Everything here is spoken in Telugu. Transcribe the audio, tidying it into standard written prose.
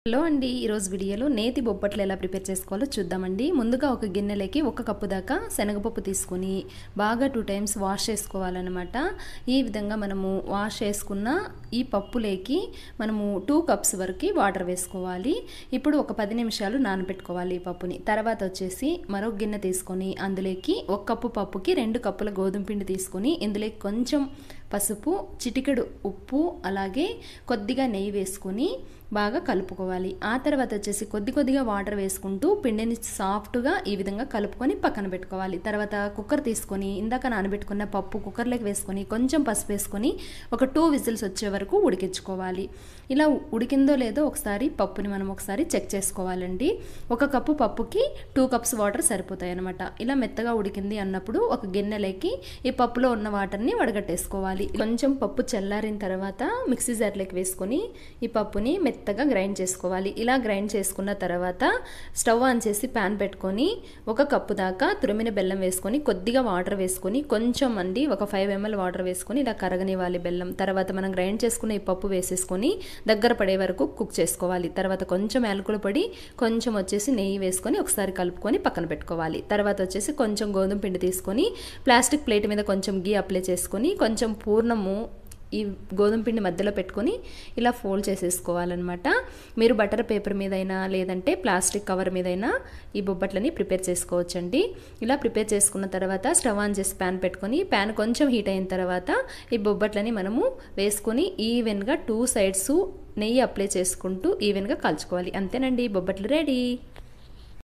హలో అండి, ఈరోజు వీడియోలో నేతి బొబ్బట్లు ఎలా ప్రిపేర్ చేసుకోవాలో చూద్దామండి. ముందుగా ఒక గిన్నెలోకి 1 కప్పు దాకా శనగపప్పు తీసుకొని బాగా 2 టైమ్స్ వాష్ చేసుకోవాలన్నమాట. ఈ విధంగా మనము వాష్ చేసుకున్న ఈ పప్పులోకి మనము 2 కప్స్ వరకు వాటర్ వేసుకోవాలి. ఇప్పుడు ఒక 10 నిమిషాలు నానబెట్టుకోవాలి ఈ పప్పుని. తర్వాత వచ్చేసి మరొక గిన్నె తీసుకొని అందులోకి 1 కప్పు పప్పుకి 2 కప్పుల గోధుమ పిండి తీసుకొని ఇందులోకి కొంచెం పసుపు, చిటికెడు ఉప్పు, అలాగే కొద్దిగా నెయ్యి వేసుకొని బాగా కలుపుకోవాలి. ఆ తర్వాత వచ్చేసి కొద్దిగా వాటర్ వేసుకుంటూ పిండిని సాఫ్ట్గా ఈ విధంగా కలుపుకొని పక్కన పెట్టుకోవాలి. తర్వాత కుక్కర్ తీసుకొని ఇందాక నానబెట్టుకున్న పప్పు కుక్కర్లోకి వేసుకొని కొంచెం పసుపు వేసుకొని ఒక 2 విజిల్స్ వచ్చే వరకు ఉడికించుకోవాలి. ఇలా ఉడికిందో లేదో ఒకసారి పప్పుని మనం ఒకసారి చెక్ చేసుకోవాలండి. 1 కప్పు పప్పుకి 2 కప్స్ వాటర్ సరిపోతాయి అన్నమాట. ఇలా మెత్తగా ఉడికింది అన్నప్పుడు ఒక గిన్నెలోకి ఈ పప్పులో ఉన్న వాటర్ని వడగట్టేసుకోవాలి. కొంచెం పప్పు చల్లారిన తర్వాత మిక్సీ జార్లోకి వేసుకొని ఈ పప్పుని మెత్తగా గ్రైండ్ చేసుకోవాలి. ఇలా గ్రైండ్ చేసుకున్న తర్వాత స్టవ్ ఆన్ చేసి ప్యాన్ పెట్టుకొని 1 కప్పు దాకా తురిమిన బెల్లం వేసుకొని కొద్దిగా వాటర్ వేసుకొని కొంచెం ఒక 5 ml వాటర్ వేసుకొని ఇలా కరగనివ్వాలి బెల్లం. తర్వాత మనం గ్రైండ్ చేసుకున్న ఈ పప్పు వేసేసుకొని దగ్గర పడే వరకు కుక్ చేసుకోవాలి. తర్వాత కొంచెం యాలకుల పొడి, కొంచెం వచ్చేసి నెయ్యి వేసుకొని ఒకసారి కలుపుకొని పక్కన పెట్టుకోవాలి. తర్వాత వచ్చేసి కొంచెం గోధుమ పిండి తీసుకొని ప్లాస్టిక్ ప్లేట్ మీద కొంచెం గీ అప్లై చేసుకొని కొంచెం పూర్ణము ఈ గోధుమ పిండి మధ్యలో పెట్టుకొని ఇలా ఫోల్డ్ చేసేసుకోవాలన్నమాట. మీరు బటర్ పేపర్ మీదైనా లేదంటే ప్లాస్టిక్ కవర్ మీదైనా ఈ బొబ్బట్లని ప్రిపేర్ చేసుకోవచ్చండి. ఇలా ప్రిపేర్ చేసుకున్న తర్వాత స్టవ్ ఆన్ చేసి ప్యాన్ పెట్టుకొని ప్యాన్ కొంచెం హీట్ అయిన తర్వాత ఈ బొబ్బట్లని మనము వేసుకొని ఈవెన్గా 2 సైడ్స్ నెయ్యి అప్లై చేసుకుంటూ ఈవెన్గా కాల్చుకోవాలి. అంతేనండి, బొబ్బట్లు రెడీ.